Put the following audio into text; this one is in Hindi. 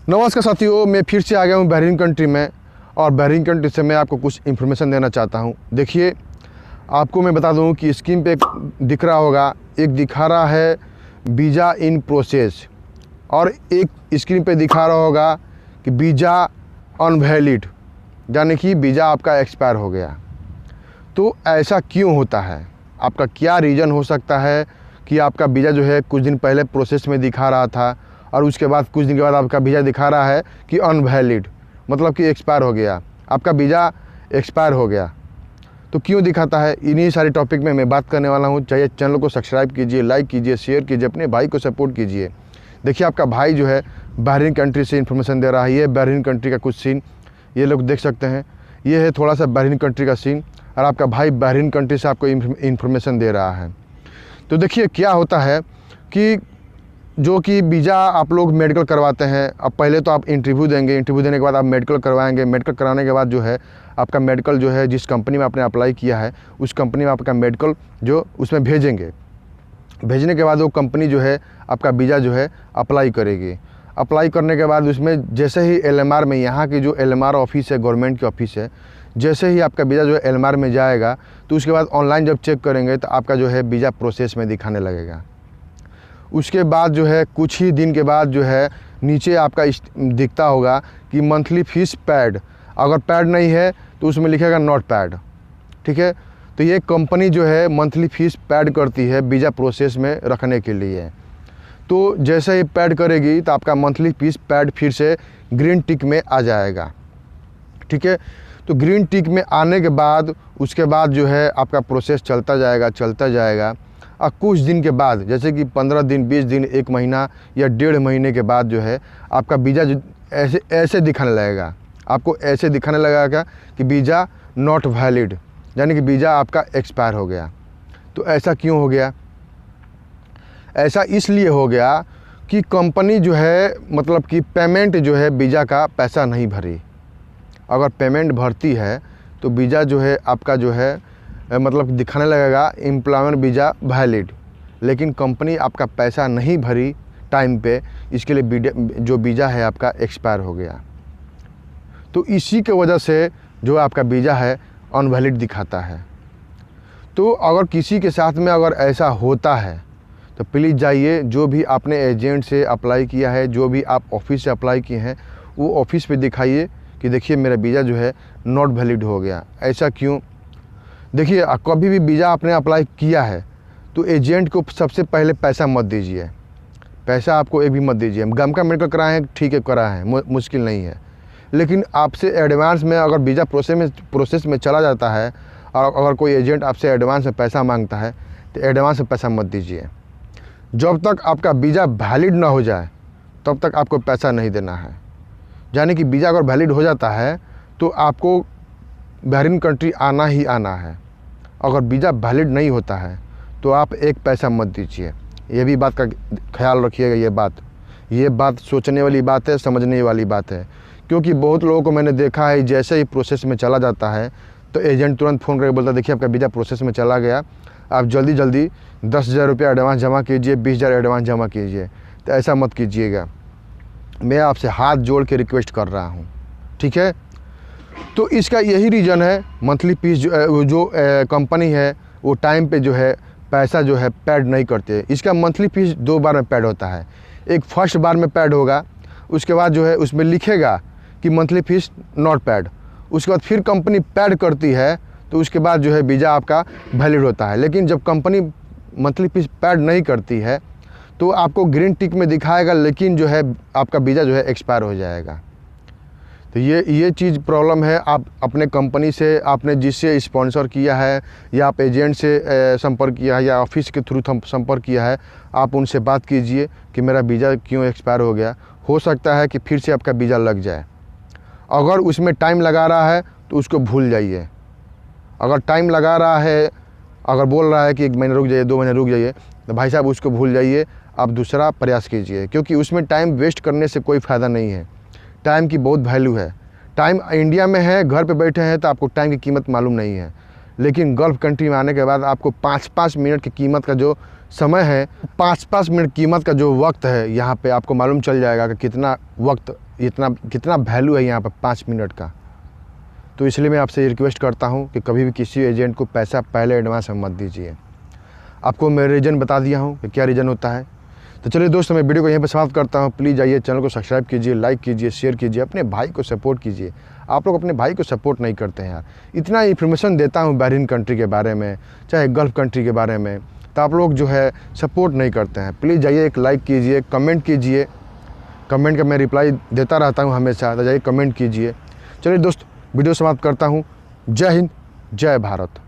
नमस्कार साथियों, मैं फिर से आ गया हूँ बहरीन कंट्री में। और बहरीन कंट्री से मैं आपको कुछ इन्फॉर्मेशन देना चाहता हूँ। देखिए, आपको मैं बता दूँ कि स्क्रीन पे दिख रहा होगा, एक दिखा रहा है वीज़ा इन प्रोसेस और एक स्क्रीन पे दिखा रहा होगा कि वीज़ा अनवैलिड, यानी कि वीज़ा आपका एक्सपायर हो गया। तो ऐसा क्यों होता है? आपका क्या रीज़न हो सकता है कि आपका वीज़ा जो है कुछ दिन पहले प्रोसेस में दिखा रहा था और उसके बाद कुछ दिन के बाद आपका वीज़ा दिखा रहा है कि अनवैलिड, मतलब कि एक्सपायर हो गया, आपका वीज़ा एक्सपायर हो गया। तो क्यों दिखाता है, इन्हीं सारे टॉपिक में मैं बात करने वाला हूँ। चाहिए चैनल को सब्सक्राइब कीजिए, लाइक कीजिए, शेयर कीजिए, अपने भाई को सपोर्ट कीजिए। देखिए, आपका भाई जो है बहरीन कंट्री से इन्फॉर्मेशन दे रहा है। ये बहरीन कंट्री का कुछ सीन ये लोग देख सकते हैं। ये है थोड़ा सा बहरीन कंट्री का सीन और आपका भाई बहरीन कंट्री से आपको इन्फॉर्मेशन दे रहा है। तो देखिए क्या होता है कि जो कि वीज़ा आप लोग मेडिकल करवाते हैं। अब पहले तो आप इंटरव्यू देंगे, इंटरव्यू देने के बाद आप मेडिकल करवाएंगे। मेडिकल कराने के बाद जो है आपका मेडिकल जो है जिस कंपनी में आपने अप्लाई किया है उस कंपनी में आपका मेडिकल जो उसमें भेजेंगे। भेजने के बाद वो कंपनी जो है आपका वीज़ा जो है अप्लाई करेगी। अप्लाई करने के बाद उसमें जैसे ही LMR में, यहाँ की जो LMR ऑफिस है, गवर्नमेंट की ऑफिस है, जैसे ही आपका वीज़ा जो है LMR में जाएगा तो उसके बाद ऑनलाइन जब चेक करेंगे तो आपका जो है वीज़ा प्रोसेस में दिखाने लगेगा। उसके बाद जो है कुछ ही दिन के बाद जो है नीचे आपका दिखता होगा कि मंथली फ़ीस पैड, अगर पैड नहीं है तो उसमें लिखेगा नॉट पैड। ठीक है, तो ये कंपनी जो है मंथली फ़ीस पैड करती है वीज़ा प्रोसेस में रखने के लिए। तो जैसे ही पैड करेगी तो आपका मंथली फ़ीस पैड फिर से ग्रीन टिक में आ जाएगा। ठीक है, तो ग्रीन टिक में आने के बाद उसके बाद जो है आपका प्रोसेस चलता जाएगा और कुछ दिन के बाद, जैसे कि 15 दिन, 20 दिन, 1 महीना या 1.5 महीने के बाद जो है आपका वीज़ा ऐसे दिखाने लगेगा। आपको ऐसे दिखाने लगेगा कि वीज़ा नॉट वैलिड, यानी कि वीज़ा आपका एक्सपायर हो गया। तो ऐसा क्यों हो गया? ऐसा इसलिए हो गया कि कंपनी जो है, मतलब कि पेमेंट जो है वीज़ा का पैसा नहीं भरी। अगर पेमेंट भरती है तो वीज़ा जो है आपका जो है मतलब दिखाने लगेगा एम्प्लॉयमेंट वीज़ा वैलिड, लेकिन कंपनी आपका पैसा नहीं भरी टाइम पे, इसके लिए जो वीज़ा है आपका एक्सपायर हो गया। तो इसी के वजह से जो आपका वीज़ा है अनवैलिड दिखाता है। तो अगर किसी के साथ में अगर ऐसा होता है तो प्लीज़ जाइए, जो भी आपने एजेंट से अप्लाई किया है, जो भी आप ऑफिस से अप्लाई किए हैं, वो ऑफिस पे दिखाइए कि देखिए मेरा वीज़ा जो है नॉट वैलिड हो गया। ऐसा क्यों? देखिए, कभी भी वीज़ा आपने अप्लाई किया है तो एजेंट को सबसे पहले पैसा मत दीजिए। पैसा आपको एक भी मत दीजिए। गम का मेडिकल कराए हैं, ठीक है, कराए हैं, मुश्किल नहीं है, लेकिन आपसे एडवांस में अगर वीज़ा प्रोसेस में चला जाता है और अगर कोई एजेंट आपसे एडवांस में पैसा मांगता है तो एडवांस में पैसा मत दीजिए। जब तक आपका वीज़ा वैलिड ना हो जाए तब तक आपको पैसा नहीं देना है। यानी कि वीज़ा अगर वैलिड हो जाता है तो आपको बहरीन कंट्री आना ही आना है। अगर वीज़ा वैलिड नहीं होता है तो आप एक पैसा मत दीजिए। ये भी बात का ख्याल रखिएगा। ये बात सोचने वाली बात है, समझने वाली बात है, क्योंकि बहुत लोगों को मैंने देखा है जैसे ही प्रोसेस में चला जाता है तो एजेंट तुरंत फ़ोन करके बोलता है देखिए आपका वीज़ा प्रोसेस में चला गया, आप जल्दी 10,000 रुपया एडवांस जमा कीजिए, 20,000 एडवांस जमा कीजिए। तो ऐसा मत कीजिएगा, मैं आपसे हाथ जोड़ के रिक्वेस्ट कर रहा हूँ। ठीक है, तो इसका यही रीज़न है। मंथली फीस जो कंपनी है वो टाइम पे जो है पैसा जो है पैड नहीं करते। इसका मंथली फीस 2 बार में पैड होता है। एक फर्स्ट बार में पैड होगा, उसके बाद जो है उसमें लिखेगा कि मंथली फीस नॉट पैड। उसके बाद फिर कंपनी पैड करती है तो उसके बाद जो है वीज़ा आपका वैलिड होता है। लेकिन जब कंपनी मंथली फीस पैड नहीं करती है तो आपको ग्रीन टिक में दिखाएगा, लेकिन जो है आपका वीज़ा जो है एक्सपायर हो जाएगा। तो ये चीज़ प्रॉब्लम है। आप अपने कंपनी से, आपने जिससे स्पॉन्सर किया है या आप एजेंट से संपर्क किया है या ऑफिस के थ्रू संपर्क किया है, आप उनसे बात कीजिए कि मेरा वीज़ा क्यों एक्सपायर हो गया। हो सकता है कि फिर से आपका वीज़ा लग जाए। अगर उसमें टाइम लगा रहा है तो उसको भूल जाइए। अगर टाइम लगा रहा है, अगर बोल रहा है कि 1 महीना रुक जाइए, 2 महीने रुक जाइए, तो भाई साहब उसको भूल जाइए, आप दूसरा प्रयास कीजिए, क्योंकि उसमें टाइम वेस्ट करने से कोई फ़ायदा नहीं है। टाइम की बहुत वैल्यू है। टाइम इंडिया में है, घर पे बैठे हैं तो आपको टाइम की कीमत मालूम नहीं है, लेकिन गल्फ़ कंट्री में आने के बाद आपको 5-5 मिनट की कीमत का जो समय है, 5-5 मिनट कीमत का जो वक्त है यहाँ पे आपको मालूम चल जाएगा कि कितना वक्त, कितना वैल्यू है यहाँ पर 5 मिनट का। तो इसलिए मैं आपसे रिक्वेस्ट करता हूँ कि कभी भी किसी एजेंट को पैसा पहले एडवांस में मत दीजिए। आपको मैं रीज़न बता दिया हूँ कि क्या रीज़न होता है। तो चलिए दोस्तों, मैं वीडियो को यहीं पर समाप्त करता हूँ। प्लीज़ आइए, चैनल को सब्सक्राइब कीजिए, लाइक कीजिए, शेयर कीजिए, अपने भाई को सपोर्ट कीजिए। आप लोग अपने भाई को सपोर्ट नहीं करते हैं यार। इतना इन्फॉर्मेशन देता हूँ बहरीन कंट्री के बारे में, चाहे गल्फ़ कंट्री के बारे में, तो आप लोग जो है सपोर्ट नहीं करते हैं। प्लीज़ जाइए, एक लाइक कीजिए, कमेंट कीजिए। कमेंट का मैं रिप्लाई देता रहता हूँ हमेशा, तो जाइए कमेंट कीजिए। चलिए दोस्त, वीडियो समाप्त करता हूँ। जय हिंद, जय भारत।